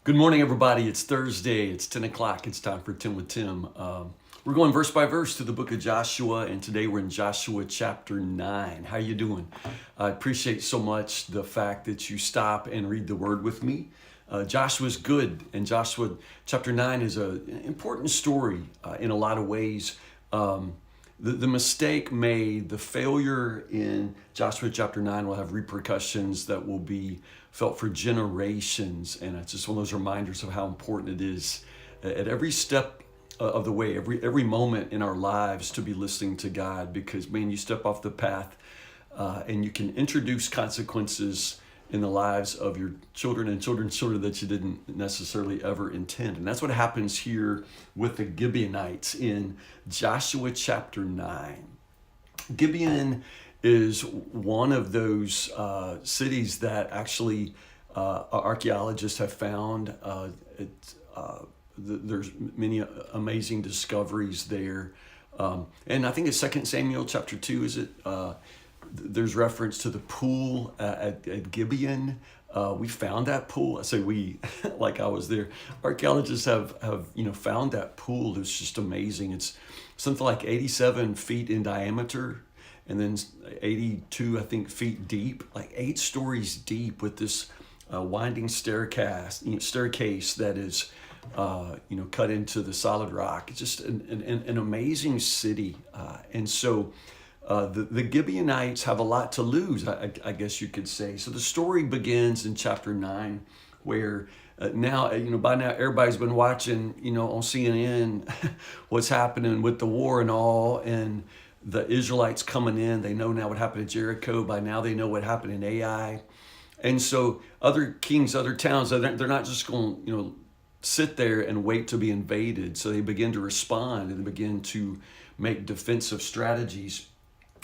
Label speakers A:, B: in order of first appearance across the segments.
A: Good morning, everybody. It's Thursday. It's 10 o'clock. It's time for 10 with Tim. We're going verse by verse through the book of Joshua, and today we're in Joshua chapter 9. How you doing? I appreciate so much the fact that you stop and read the word with me. Joshua's good, and Joshua chapter 9 is an important story in a lot of ways. The mistake made, the failure in Joshua chapter 9 will have repercussions that will be felt for generations. And it's just one of those reminders of how important it is at every step of the way, every moment in our lives to be listening to God. Because, man, you step off the path and you can introduce consequences in the lives of your children and children's children that you didn't necessarily ever intend. And that's what happens here with the Gibeonites in Joshua chapter 9. Gibeon is one of those cities that actually archaeologists have found. There's many amazing discoveries there. And I think it's 2 Samuel chapter 2, is it? There's reference to the pool at Gibeon. We found that pool. I say we, like I was there. Archaeologists have found that pool. It's just amazing. It's something like 87 feet in diameter, and then 82, I think, feet deep, like 8 stories deep, with this winding staircase that is cut into the solid rock. It's just an amazing city, and so. The Gibeonites have a lot to lose, I guess you could say. So the story begins in chapter 9, where by now everybody's been watching, on CNN, what's happening with the war and all, and the Israelites coming in. They know now what happened at Jericho. By now they know what happened in Ai. And so other kings, other towns, they're not just going to, sit there and wait to be invaded. So they begin to respond and they begin to make defensive strategies.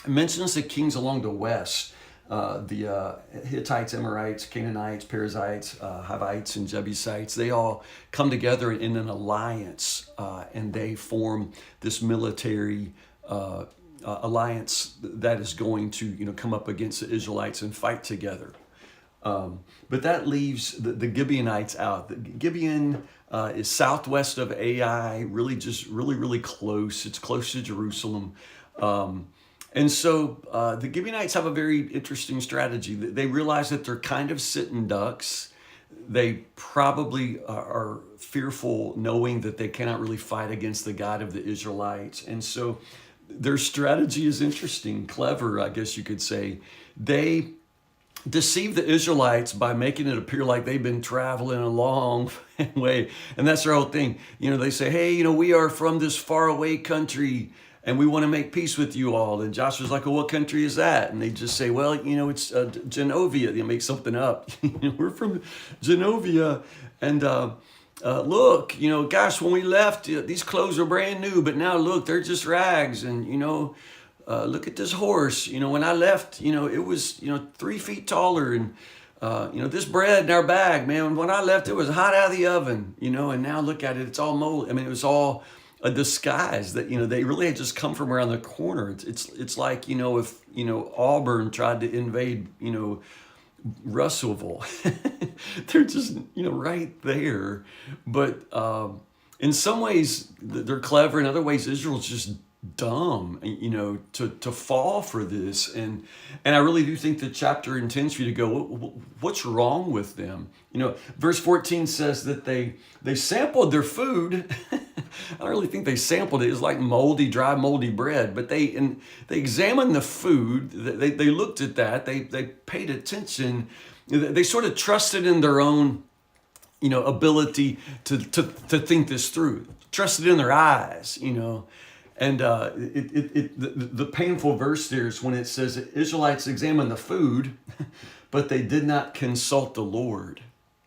A: It mentions the kings along the west, the Hittites, Amorites, Canaanites, Perizzites, Hivites, and Jebusites. They all come together in an alliance, and they form this military alliance that is going to come up against the Israelites and fight together. But that leaves the Gibeonites out. Gibeon is southwest of Ai, really close. It's close to Jerusalem. And so the Gibeonites have a very interesting strategy. They realize that they're kind of sitting ducks. They probably are fearful, knowing that they cannot really fight against the God of the Israelites. And so their strategy is interesting, clever, I guess you could say. They deceive the Israelites by making it appear like they've been traveling a long way. And that's their whole thing. They say, hey, we are from this faraway country, and we want to make peace with you all. And Joshua's like, well, what country is that? And they just say, well, it's Genovia. They make something up. We're from Genovia. And look, gosh, when we left, these clothes were brand new, but now look, they're just rags. And, look at this horse. When I left, it was, 3 feet taller. And, this bread in our bag, man, when I left, it was hot out of the oven, and now look at it, it's all mold. I mean, it was all a disguise that, they really had just come from around the corner. It's like, if, Auburn tried to invade, Russellville. They're just, right there. But in some ways, they're clever. In other ways, Israel's just dumb, to fall for this. And I really do think the chapter intends for you to go, what's wrong with them? Verse 14 says that they sampled their food. I don't really think they sampled it. It was like dry moldy bread. But they examined the food. They looked at that. They paid attention. They sort of trusted in their own, ability to think this through. Trusted in their eyes, And the painful verse there is when it says that Israelites examined the food, but they did not consult the Lord.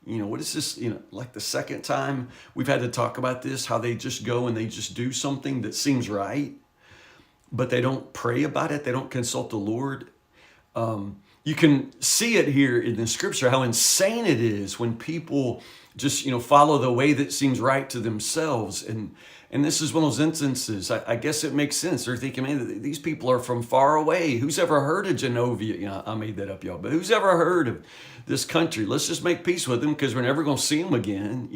A: What is this? Like the second time we've had to talk about this, how they just go and they just do something that seems right, but they don't pray about it. They don't consult the Lord. you can see it here in the scripture, how insane it is when people just, follow the way that seems right to themselves. And this is one of those instances, I guess it makes sense. They're thinking, man, these people are from far away. Who's ever heard of Genovia? I made that up, y'all, but who's ever heard of this country? Let's just make peace with them because we're never going to see them again,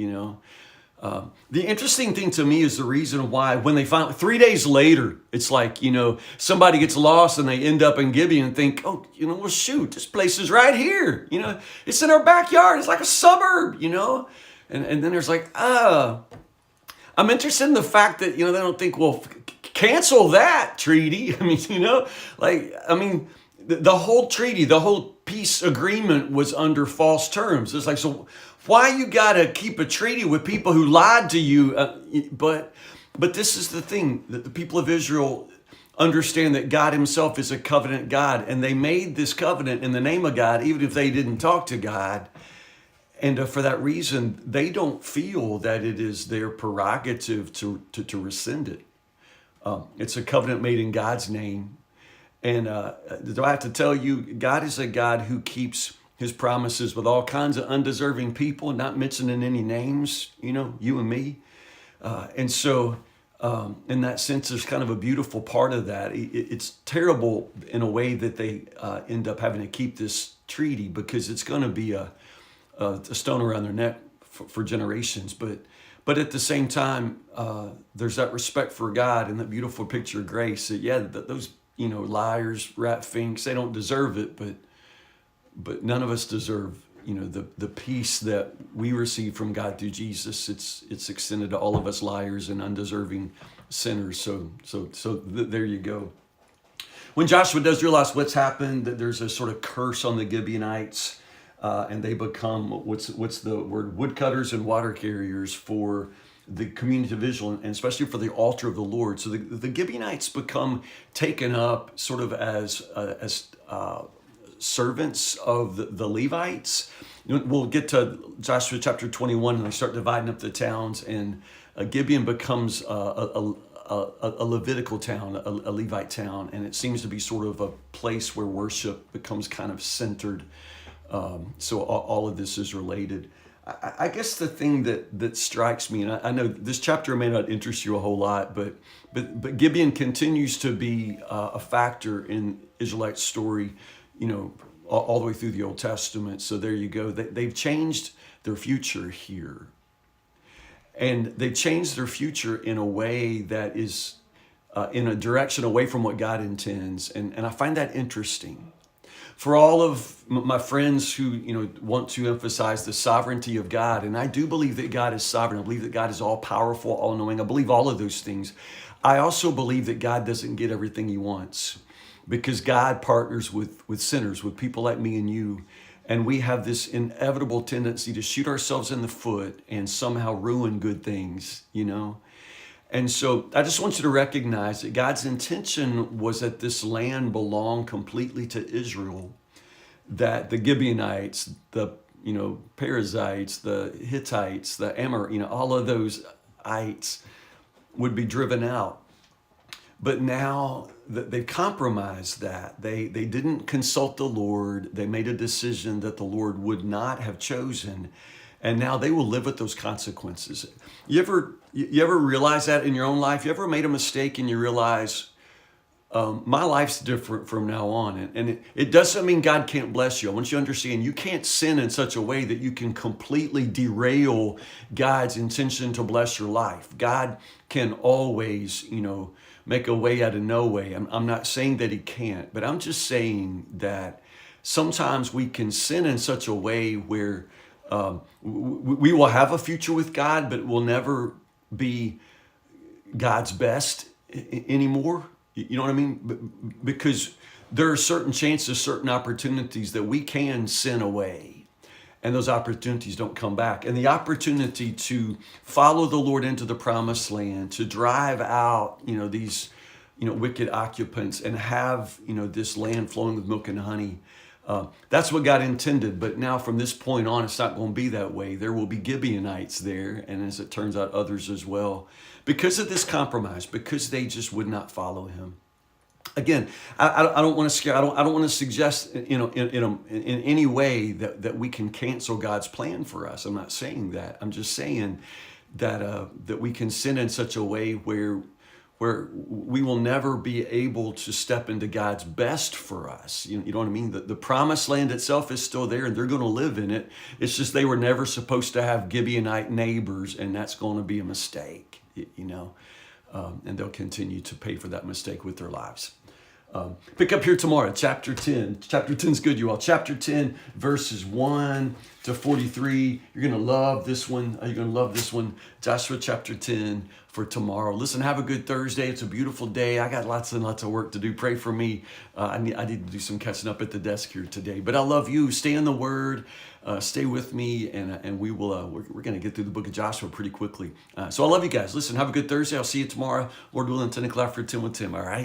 A: The interesting thing to me is the reason why when they finally, 3 days later, it's like, somebody gets lost and they end up in Gibeon and think, oh, well, shoot, this place is right here. It's in our backyard. It's like a suburb, and then there's like, I'm interested in the fact that, they don't think, well, cancel that treaty. The whole treaty, the whole peace agreement was under false terms. It's like, so why you got to keep a treaty with people who lied to you? But this is the thing, that the people of Israel understand that God himself is a covenant God, and they made this covenant in the name of God, even if they didn't talk to God. And for that reason, they don't feel that it is their prerogative to rescind it. It's a covenant made in God's name. And do I have to tell you, God is a God who keeps his promises with all kinds of undeserving people, not mentioning any names, you and me. And so in that sense, there's kind of a beautiful part of that. It's terrible in a way that they end up having to keep this treaty because it's going to be a stone around their neck for generations. But at the same time, there's that respect for God and that beautiful picture of grace that, those, liars, rat finks, they don't deserve it, but none of us deserve, the peace that we receive from God through Jesus. It's extended to all of us liars and undeserving sinners. So there you go. When Joshua does realize what's happened, that there's a sort of curse on the Gibeonites, and they become what's the word, woodcutters and water carriers for the community of Israel, and especially for the altar of the Lord. So the Gibeonites become taken up sort of as servants of the Levites. We'll get to Joshua chapter 21, and they start dividing up the towns, and Gibeon becomes a Levitical town, a Levite town, and it seems to be sort of a place where worship becomes kind of centered. So all of this is related. I guess the thing that strikes me, and I know this chapter may not interest you a whole lot, but Gibeon continues to be a factor in Israelite story, all the way through the Old Testament. So there you go. They've changed their future here. And they've changed their future in a way that is in a direction away from what God intends. And I find that interesting. For all of my friends who, want to emphasize the sovereignty of God, and I do believe that God is sovereign. I believe that God is all powerful, all knowing. I believe all of those things. I also believe that God doesn't get everything he wants, because God partners with sinners, with people like me and you. And we have this inevitable tendency to shoot ourselves in the foot and somehow ruin good things, And so I just want you to recognize that God's intention was that this land belonged completely to Israel, that the Gibeonites, the Perizzites, the Hittites, the all of those ites would be driven out. But now that they've compromised that, they didn't consult the Lord. They made a decision that the Lord would not have chosen. And now they will live with those consequences. You ever realize that in your own life? You ever made a mistake and you realize, my life's different from now on? And it doesn't mean God can't bless you. I want you to understand, you can't sin in such a way that you can completely derail God's intention to bless your life. God can always, make a way out of no way. I'm not saying that he can't, but I'm just saying that sometimes we can sin in such a way where we will have a future with God, but it will never be God's best anymore. You know what I mean? Because there are certain chances, certain opportunities that we can sin away, and those opportunities don't come back. And the opportunity to follow the Lord into the promised land, to drive out, these, wicked occupants, and have, this land flowing with milk and honey. That's what God intended. But now from this point on, it's not going to be that way. There will be Gibeonites there, and as it turns out, others as well, because of this compromise, because they just would not follow him. Again, I don't want to scare. I don't want to suggest, in any way that we can cancel God's plan for us. I'm not saying that. I'm just saying that we can sin in such a way where we will never be able to step into God's best for us. You know what I mean? The promised land itself is still there, and they're going to live in it. It's just they were never supposed to have Gibeonite neighbors, and that's going to be a mistake. And they'll continue to pay for that mistake with their lives. Pick up here tomorrow, chapter 10. Chapter 10 is good, you all. Chapter 10, verses 1 to 43. You're going to love this one. You're going to love this one. Joshua chapter 10 for tomorrow. Listen, have a good Thursday. It's a beautiful day. I got lots and lots of work to do. Pray for me. I need to do some catching up at the desk here today. But I love you. Stay in the Word. Stay with me, and we will. We're going to get through the book of Joshua pretty quickly. So I love you guys. Listen, have a good Thursday. I'll see you tomorrow. Lord willing, 10 o'clock for 10 with Tim. All right.